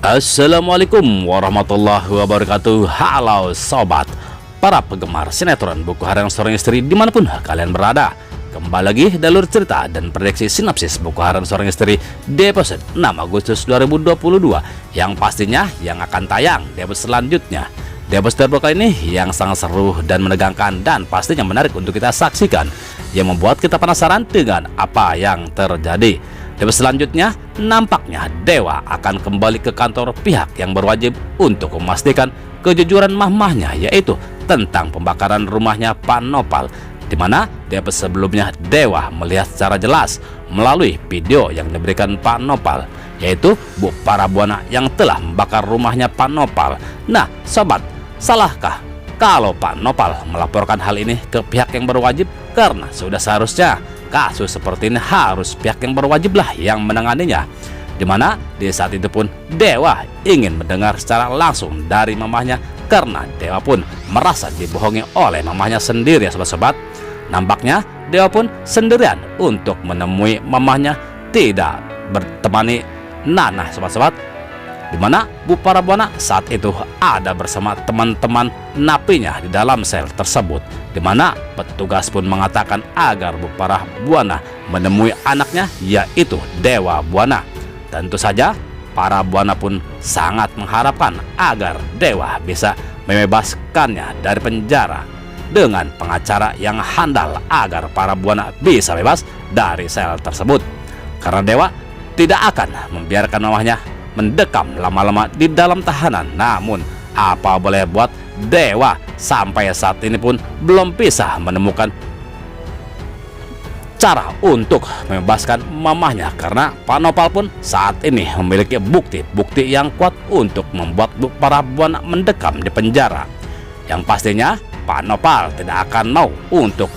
Assalamualaikum warahmatullahi wabarakatuh. Halo sobat, para penggemar sinetron Buku Harian Seorang Istri dimanapun kalian berada. Kembali lagi dalur cerita dan prediksi sinopsis Buku Harian Seorang Istri di episode 6 Agustus 2022, yang pastinya yang akan tayang di episode selanjutnya. Di episode terbaru ini yang sangat seru dan menegangkan dan pastinya menarik untuk kita saksikan, yang membuat kita penasaran dengan apa yang terjadi. Di episode selanjutnya, nampaknya Dewa akan kembali ke kantor pihak yang berwajib untuk memastikan kejujuran mamahnya, yaitu tentang pembakaran rumahnya Pak Nopal, di mana di episode sebelumnya Dewa melihat secara jelas melalui video yang diberikan Pak Nopal, yaitu Bu Parabuana yang telah membakar rumahnya Pak Nopal. Nah sobat, salahkah kalau Pak Nopal melaporkan hal ini ke pihak yang berwajib? Karena sudah seharusnya kasus seperti ini harus pihak yang berwajiblah yang menanganinya. Dimana di saat itu pun Dewa ingin mendengar secara langsung dari mamahnya, karena Dewa pun merasa dibohongi oleh mamahnya sendiri ya sobat-sobat. Nampaknya Dewa pun sendirian untuk menemui mamahnya, tidak bertemani Nana sobat-sobat. Dimana Bu Parabuana saat itu ada bersama teman-teman napinya di dalam sel tersebut, dimana petugas pun mengatakan agar Bu Parabuana menemui anaknya, yaitu Dewa Buana. Tentu saja Parabuana pun sangat mengharapkan agar Dewa bisa membebaskannya dari penjara dengan pengacara yang handal, agar Parabuana bisa bebas dari sel tersebut, karena Dewa tidak akan membiarkan mamahnya mendekam lama-lama di dalam tahanan. Namun apa boleh buat, Dewa sampai saat ini pun belum bisa menemukan cara untuk membebaskan mamahnya, karena Pak Nopal pun saat ini memiliki bukti-bukti yang kuat untuk membuat Bu Parabuana mendekam di penjara. Yang pastinya Pak Nopal tidak akan mau untuk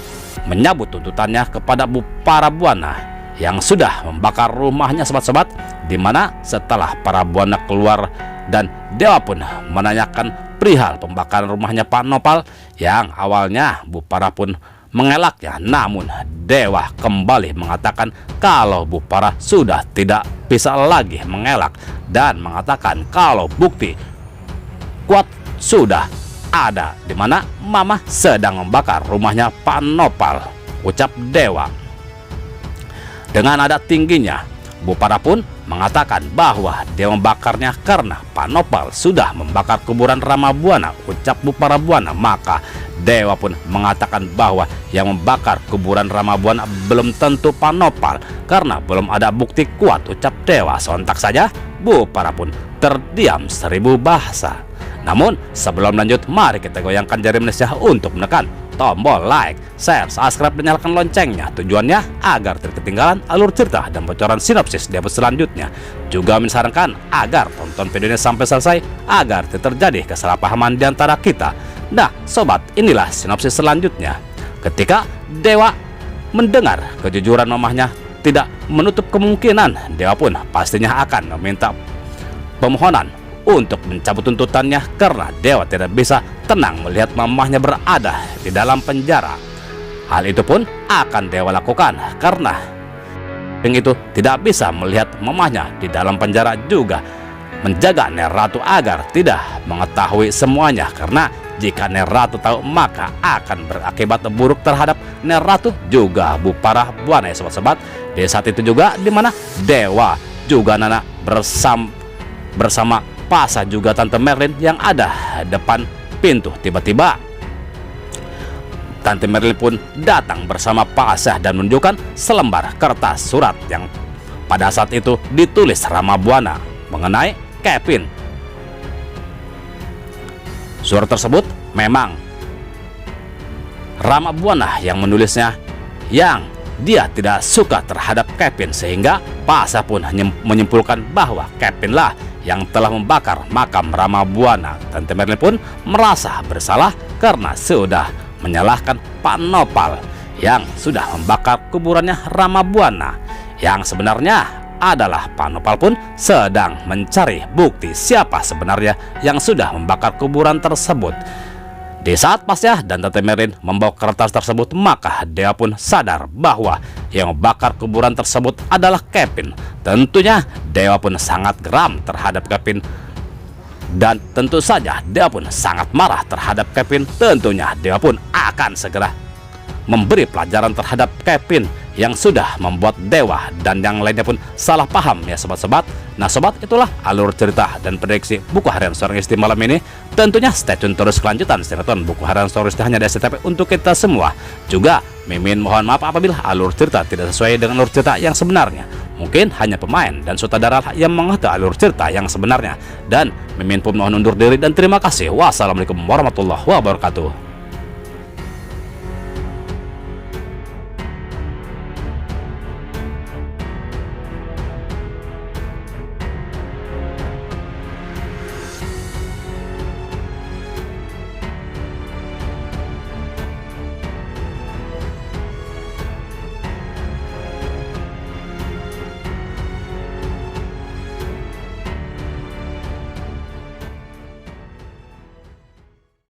menyabut tuntutannya kepada Bu Parabuana yang sudah membakar rumahnya sobat-sobat, dimana setelah Parabuana keluar dan Dewa pun menanyakan perihal pembakaran rumahnya Pak Nopal, yang awalnya Bu Para pun mengelaknya, namun Dewa kembali mengatakan kalau Bu Para sudah tidak bisa lagi mengelak dan mengatakan kalau bukti kuat sudah ada, dimana Mama sedang membakar rumahnya Pak Nopal, ucap Dewa. Dengan nada tingginya, Bu Para pun mengatakan bahwa dia membakarnya karena Pak Nopal sudah membakar kuburan Rama Buana, ucap Bu Parabuana. Maka Dewa pun mengatakan bahwa yang membakar kuburan Rama Buana belum tentu Pak Nopal, karena belum ada bukti kuat, ucap Dewa. Sontak saja Bu Para pun terdiam 1000 bahasa. Namun sebelum lanjut, mari kita goyangkan jari manisnya untuk menekan tombol like, share, subscribe, dan nyalakan loncengnya. Tujuannya agar tidak ketinggalan alur cerita dan bocoran sinopsis di episode selanjutnya. Juga menyarankan agar tonton video ini sampai selesai agar tidak terjadi kesalahpahaman di antara kita. Nah sobat, inilah sinopsis selanjutnya. Ketika Dewa mendengar kejujuran mamahnya, tidak menutup kemungkinan Dewa pun pastinya akan meminta pemohonan untuk mencabut tuntutannya, karena Dewa tidak bisa tenang melihat mamahnya berada di dalam penjara. Hal itu pun akan Dewa lakukan karena itu tidak bisa melihat mamahnya di dalam penjara, juga menjaga Ner Ratu agar tidak mengetahui semuanya, karena jika Ner Ratu tahu maka akan berakibat buruk terhadap Ner Ratu juga Bu Parabuana ya sobat-sobat. Di saat itu juga dimana Dewa juga Nana bersama Pasa juga Tante Merlin yang ada depan pintu. Tiba-tiba Tante Merlin pun datang bersama Pasa dan menunjukkan selembar kertas surat yang pada saat itu ditulis Rama Buana mengenai Kevin. Surat tersebut memang Rama Buana yang menulisnya, yang dia tidak suka terhadap Kevin, sehingga Pasa pun menyimpulkan bahwa Kevin lah yang telah membakar makam Rama Buana. Tante Merlin pun merasa bersalah karena sudah menyalahkan Pak Nopal yang sudah membakar kuburannya Rama Buana. Yang sebenarnya adalah Pak Nopal pun sedang mencari bukti siapa sebenarnya yang sudah membakar kuburan tersebut. Di saat Pasya dan Tante Merin membawa kertas tersebut, maka Dewa pun sadar bahwa yang membakar kuburan tersebut adalah Kevin. Tentunya Dewa pun sangat geram terhadap Kevin. Dan tentu saja Dewa pun sangat marah terhadap Kevin. Tentunya Dewa pun akan segera memberi pelajaran terhadap Kevin yang sudah membuat Dewa dan yang lainnya pun salah paham ya sobat-sobat. Nah sobat, itulah alur cerita dan prediksi buku harian seorang istri malam ini. Tentunya stay tune terus kelanjutan sinetron buku harian seorang istri hanya di SCTV untuk kita semua. Juga Mimin mohon maaf apabila alur cerita tidak sesuai dengan alur cerita yang sebenarnya. Mungkin hanya pemain dan sutradara yang mengerti alur cerita yang sebenarnya. Dan Mimin pun mohon undur diri dan terima kasih. Wassalamualaikum warahmatullahi wabarakatuh.